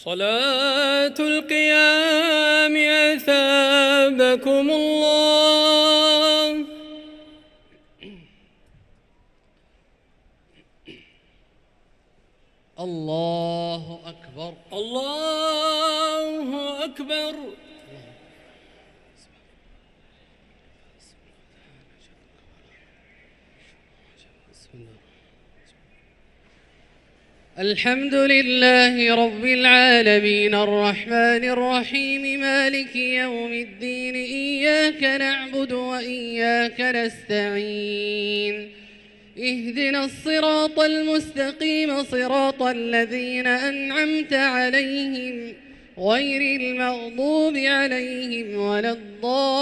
صلاة القيام أثابكم الله. الله أكبر. الله أكبر. الحمد لله رب العالمين الرحمن الرحيم مالك يوم الدين إياك نعبد وإياك نستعين اهدنا الصراط المستقيم صراط الذين أنعمت عليهم غير المغضوب عليهم ولا الضالين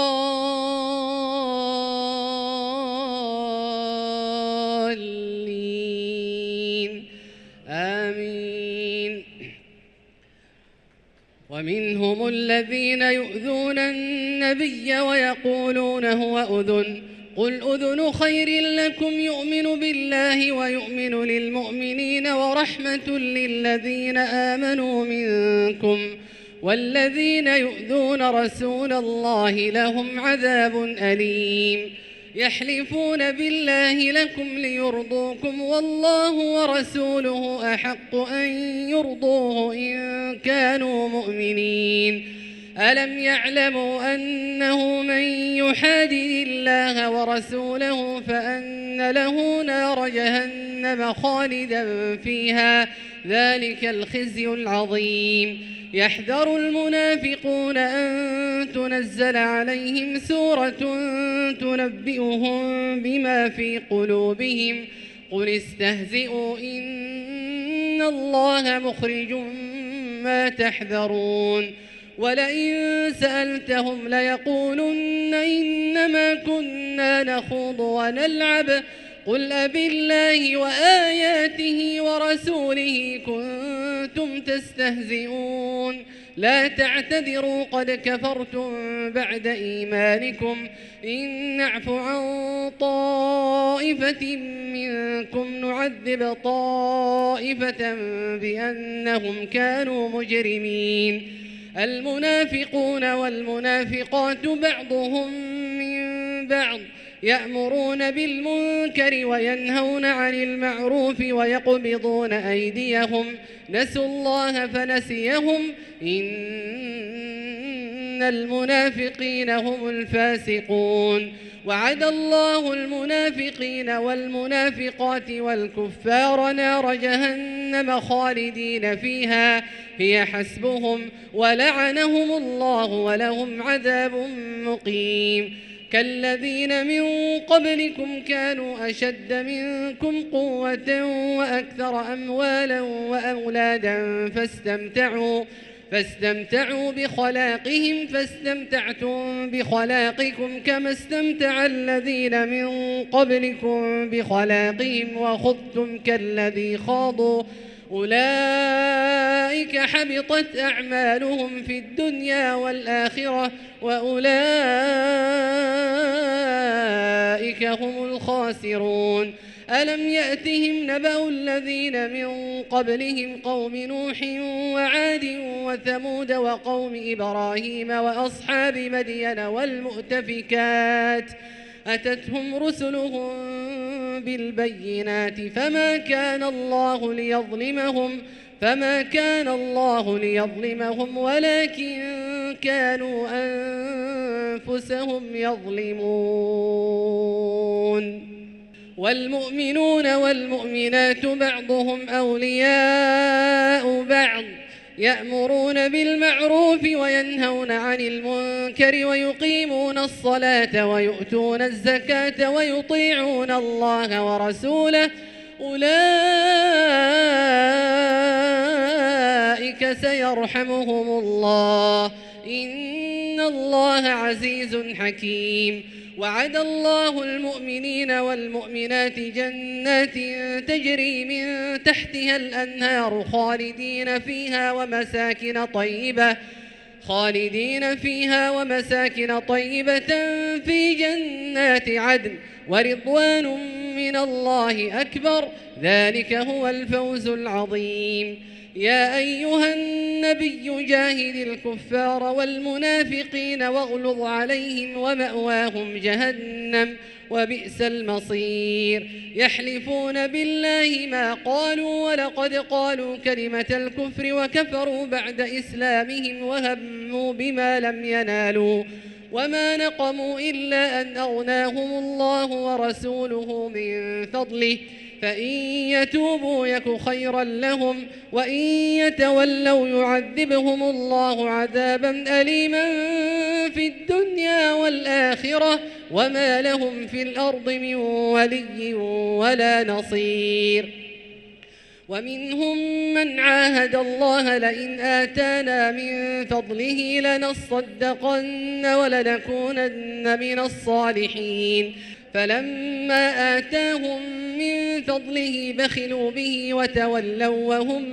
آمين. ومنهم الذين يؤذون النبي ويقولون هو أذن قل أذن خير لكم يؤمن بالله ويؤمن للمؤمنين ورحمة للذين آمنوا منكم والذين يؤذون رسول الله لهم عذاب أليم. يحلفون بالله لكم ليرضوكم والله ورسوله أحق أن يرضوه إن كانوا مؤمنين. ألم يعلموا أنه من يحادد الله ورسوله فأن له نار جهنم خالدا فيها ذلك الخزي العظيم. يحذر المنافقون أن تنزل عليهم سورة تنبئهم بما في قلوبهم قل استهزئوا إن الله مخرج ما تحذرون. ولئن سألتهم ليقولن إنما كنا نخوض ونلعب قل أبالله وآياته ورسوله كنتم تستهزئون لا تعتذروا قد كفرتم بعد إيمانكم إن نعف عن طائفة منكم نعذب طائفة بأنهم كانوا مجرمين. المنافقون والمنافقات بعضهم من بعض يأمرون بالمنكر وينهون عن المعروف ويقبضون أيديهم نسوا الله فنسيهم إن المنافقين هم الفاسقون. وعد الله المنافقين والمنافقات والكفار نار جهنم خالدين فيها هي حسبهم ولعنهم الله ولهم عذاب مقيم. كالذين من قبلكم كانوا أشد منكم قوة وأكثر أموالا وأولادا فاستمتعوا بخلاقهم فاستمتعتم بخلاقكم كما استمتع الذين من قبلكم بخلاقهم وخضتم كالذي خاضوا أولئك حبطت أعمالهم في الدنيا والآخرة وأولئك هم الخاسرون. ألم يأتهم نبأ الذين من قبلهم قوم نوح وعاد وثمود وقوم إبراهيم وأصحاب مدين والمؤتفكات أتتهم رسلهم بالبينات فما كان الله ليظلمهم ولكن كانوا أنفسهم يظلمون. والمؤمنون والمؤمنات بعضهم أولياء بعض يأمرون بالمعروف وينهون عن المنكر ويقيمون الصلاة ويؤتون الزكاة ويطيعون الله ورسوله أولئك سيرحمهم الله إن الله عزيز حكيم. وعد الله المؤمنين والمؤمنات جنات تجري من تحتها الأنهار خالدين فيها ومساكن طيبة في جنات عدن ورضوان من الله أكبر ذلك هو الفوز العظيم. يا أيها النبي جاهد الكفار والمنافقين واغلظ عليهم ومأواهم جهنم وبئس المصير يحلفون بالله ما قالوا ولقد قالوا كلمة الكفر وكفروا بعد إسلامهم وهموا بما لم ينالوا وما نقموا إلا أن أغناهم الله ورسوله من فضله فإن يتوبوا يك خيرا لهم وإن يتولوا يعذبهم الله عذابا أليما في الدنيا والآخرة وما لهم في الأرض من ولي ولا نصير ومنهم من عاهد الله لئن آتانا من فضله لنصدقن ولنكونن من الصالحين فلما آتاهم من فضله بخلوا به وتولوا وهم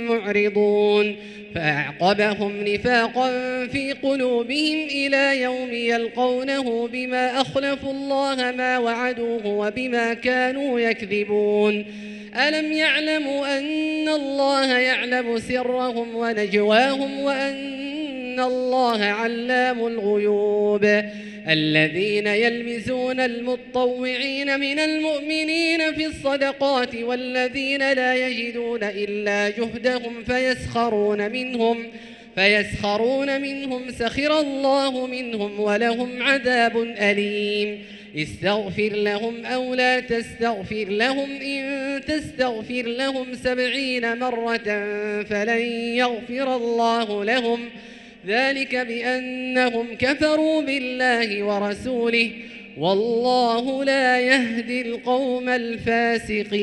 معرضون فأعقبهم نفاقا في قلوبهم إلى يوم يلقونه بما أخلفوا الله ما وعدوه وبما كانوا يكذبون ألم يعلموا أن الله يعلم سرهم ونجواهم وأن الله علام الغيوب الذين يلمزون المطوعين من المؤمنين في الصدقات والذين لا يجدون إلا جهدهم فيسخرون منهم سخر الله منهم ولهم عذاب أليم استغفر لهم أو لا تستغفر لهم إن تستغفر لهم 70 مرة فلن يغفر الله لهم ذلك بأنهم كفروا بالله ورسوله والله لا يهدي القوم الفاسقين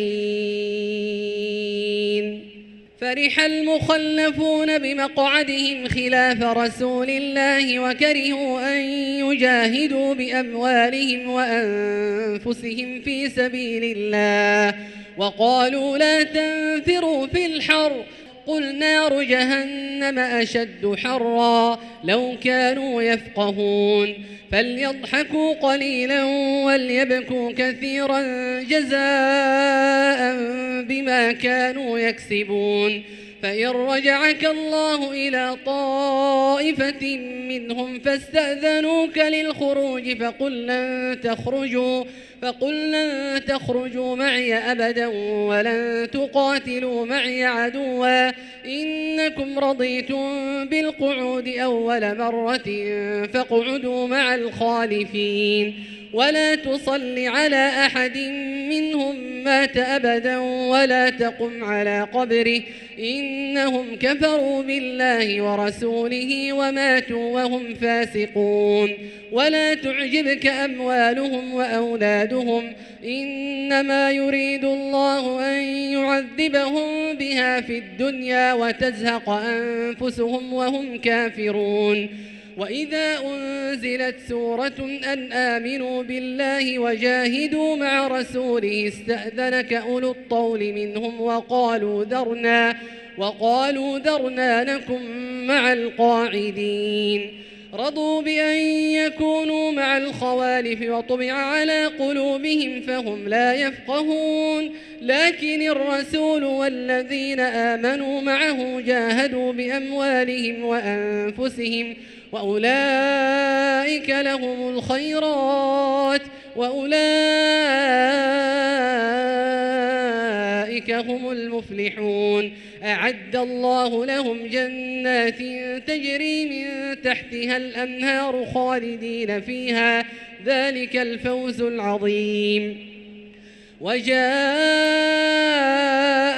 فرح المخلفون بمقعدهم خلاف رسول الله وكرهوا أن يجاهدوا بأموالهم وأنفسهم في سبيل الله وقالوا لا تنفروا في الحر قل نار جهنم أشد حرا لو كانوا يفقهون فليضحكوا قليلا وليبكوا كثيرا جزاء بما كانوا يكسبون فإن رجعك الله إلى طائفة منهم فاستأذنوك للخروج فقل لن تخرجوا معي أبدا ولن تقاتلوا معي عدوا إنكم رضيتم بالقعود أول مرة فاقعدوا مع الخالفين ولا تصل على أحد منهم مات أبدا ولا تقم على قبره إنهم كفروا بالله ورسوله وماتوا وهم فاسقون ولا تعجبك أموالهم وأولادهم إنما يريد الله أن يعذبهم بها في الدنيا وتزهق أنفسهم وهم كافرون وإذا أنزلت سورة أن آمنوا بالله وجاهدوا مع رسوله استأذنك أولو الطول منهم وقالوا ذرنا نكن مع القاعدين رضوا بأن يكونوا مع الخوالف وطبع على قلوبهم فهم لا يفقهون لكن الرسول والذين آمنوا معه جاهدوا بأموالهم وأنفسهم وأولئك لهم الخيرات وأولئك هم المفلحون أعد الله لهم جنات تجري من تحتها الأنهار خالدين فيها ذلك الفوز العظيم وجاء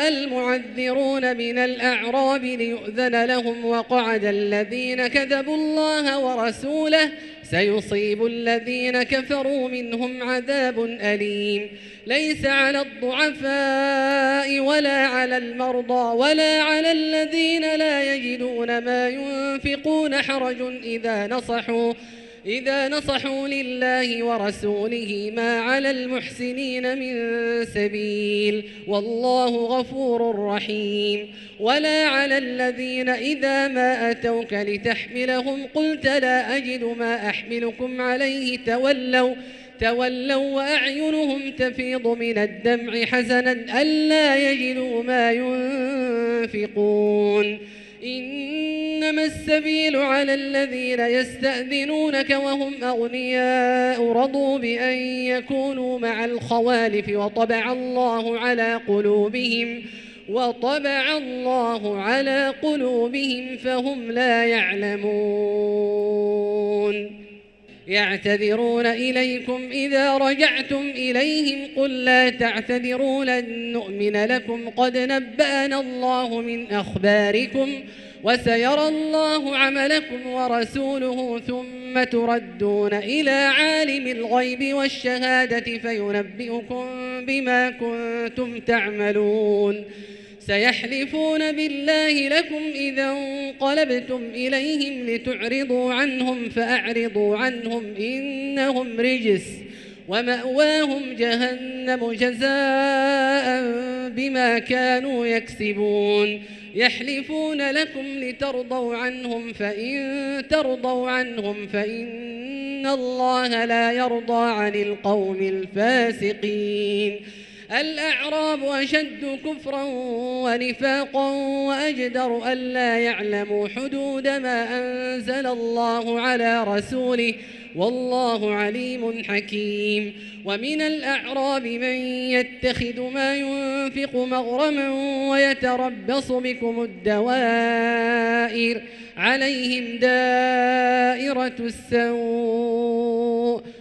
المعذرون من الأعراب ليؤذن لهم وقعد الذين كذبوا الله ورسوله سيصيب الذين كفروا منهم عذاب أليم ليس على الضعفاء ولا على المرضى ولا على الذين لا يجدون ما ينفقون حرج إذا نصحوا لله ورسوله ما على المحسنين من سبيل والله غفور رحيم ولا على الذين إذا ما أتوك تولوا وأعينهم تفيض من الدمع حزنا ألا يجدوا ما ينفقون إنما السبيل على الذين يستأذنونك وهم أغنياء رضوا بأن يكونوا مع الخوالف وطبع الله على قلوبهم فهم لا يعلمون يعتذرون إليكم إذا رجعتم إليهم قل لا تعتذروا لن نؤمن لكم قد نبأنا الله من أخباركم وسيرى الله عملكم ورسوله ثم تردون إلى عالم الغيب والشهادة فينبئكم بما كنتم تعملون سيحلفون بالله لكم إذا انقلبتم إليهم لتعرضوا عنهم فأعرضوا عنهم إنهم رجس ومأواهم جهنم جزاء بما كانوا يكسبون يحلفون لكم لترضوا عنهم فإن ترضوا عنهم فإن الله لا يرضى عن القوم الفاسقين الأعراب أشد كفرا ونفاقا وأجدر ألا يعلموا حدود ما أنزل الله على رسوله والله عليم حكيم ومن الأعراب من يتخذ ما ينفق مغرما ويتربص بكم الدوائر عليهم دائرة السوء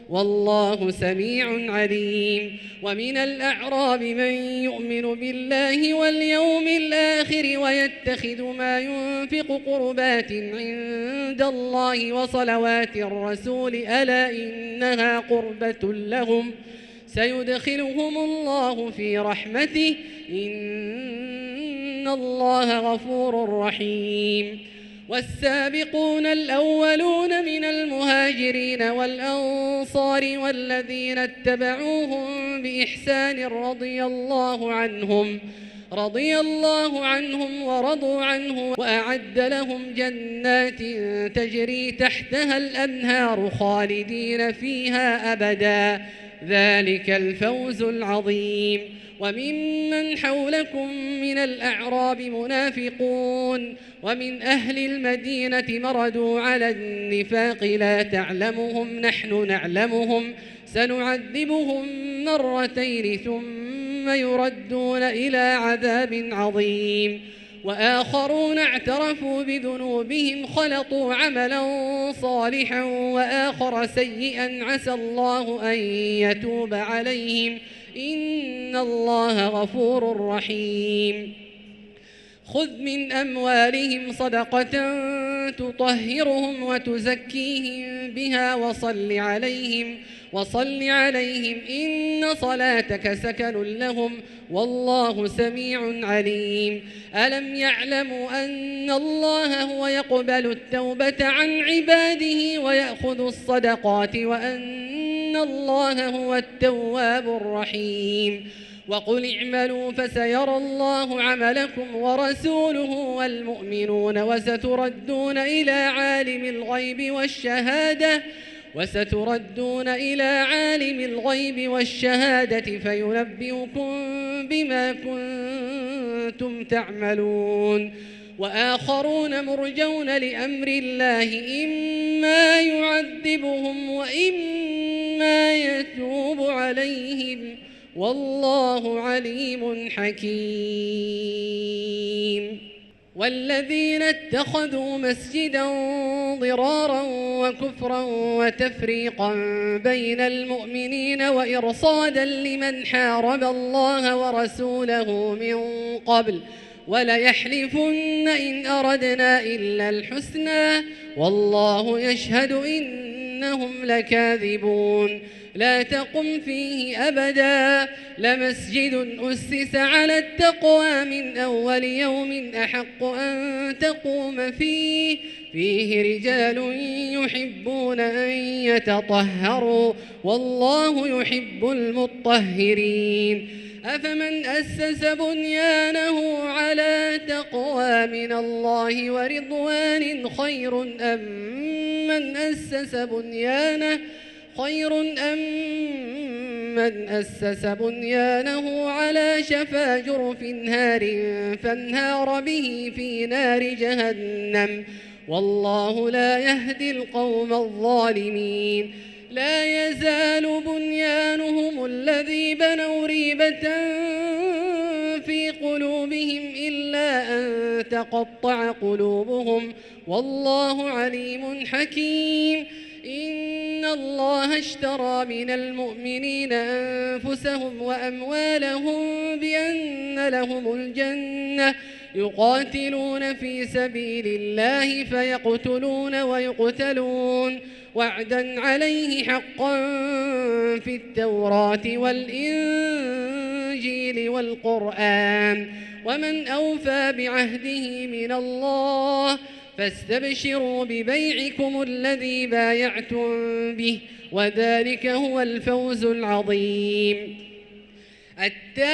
والله سميع عليم ومن الأعراب من يؤمن بالله واليوم الآخر ويتخذ ما ينفق قربات عند الله وصلوات الرسول ألا إنها قربة لهم سيدخلهم الله في رحمته إن الله غفور رحيم والسابقون الأولون من المهاجرين والأنصار والذين اتبعوهم بإحسان رضي الله عنهم ورضوا عنه وأعد لهم جنات تجري تحتها الأنهار خالدين فيها أبدا ذلك الفوز العظيم وممن حولكم من الأعراب منافقون ومن أهل المدينة مردوا على النفاق لا تعلمهم نحن نعلمهم سنعذبهم مرتين ثم يردون إلى عذاب عظيم وآخرون اعترفوا بذنوبهم خلطوا عملا صالحا وآخر سيئا عسى الله أن يتوب عليهم إن الله غفور رحيم خذ من أموالهم صدقة تطهرهم وتزكيهم بها وصل عليهم إن صلاتك سكن لهم والله سميع عليم ألم يعلموا أن الله هو يقبل التوبة عن عباده ويأخذ الصدقات وأن الله هو التواب الرحيم وقل اعملوا فسيرى الله عملكم ورسوله والمؤمنون وستردون إلى عالم الغيب والشهادة فينبئكم بما كنتم تعملون وآخرون مرجون لأمر الله إما يعذبهم وإما يتوب عليهم والله عليم حكيم والذين اتخذوا مسجدا ضرارا وكفرا وتفريقا بين المؤمنين وإرصادا لمن حارب الله ورسوله من قبل وليحلفن إن أردنا إلا الحسنى والله يشهد إنهم لكاذبون لا تقم فيه أبدا لمسجد أسس على التقوى من أول يوم أحق أن تقوم فيه رجال يحبون أن يتطهروا والله يحب المطهرين أفمن أسس بنيانه على تقوى من الله ورضوان خير أم من أسس خير أم من أسس بنيانه على شفا جرف هار فانهار به في نار جهنم والله لا يهدي القوم الظالمين لا يزال بنيانهم الذي بنوا ريبة في قلوبهم إلا أن تقطع قلوبهم والله عليم حكيم إن الله اشترى من المؤمنين أنفسهم وأموالهم بأن لهم الجنة يقاتلون في سبيل الله فيقتلون ويقتلون وعدا عليه حقا في التوراة والإنجيل والقرآن ومن أوفى بعهده من الله فاستبشروا ببيعكم الذي بايعتم به وذلك هو الفوز العظيم التائبون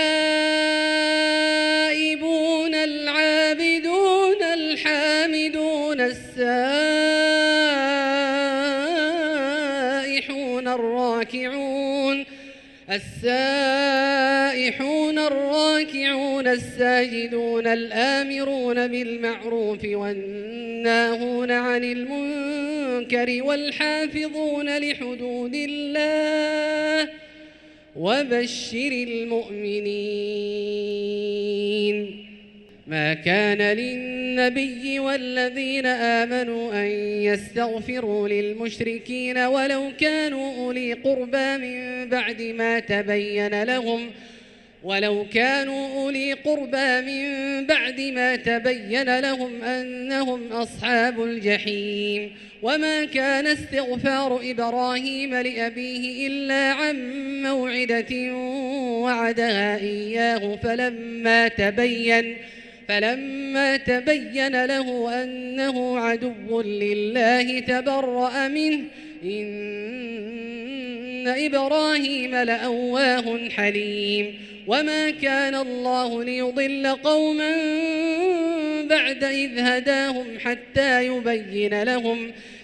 العابدون الحامدون السائحون الراكعون الساجدون الآمرون بالمعروف والناهون عن المنكر والحافظون لحدود الله وبشر المؤمنين ما كان للنبي والذين آمنوا أن يستغفروا للمشركين ولو كانوا أولي قربى من بعد ما تبين لهم أنهم أصحاب الجحيم وما كان استغفار إبراهيم لأبيه إلا عن موعدة وعدها إياه فلما تبين له أنه عدو لله تبرأ منه إن إبراهيم لأواه حليم وما كان الله ليضل قوما بعد إذ هداهم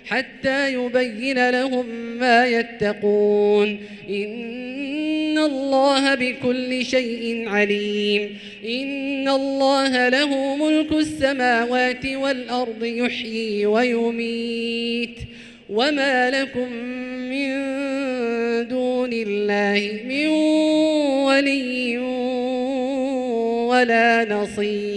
حتى يبين لهم ما يتقون إن الله بكل شيء عليم إن الله له ملك السماوات والأرض يحيي ويميت وما لكم من دون الله من ولي ولا نصير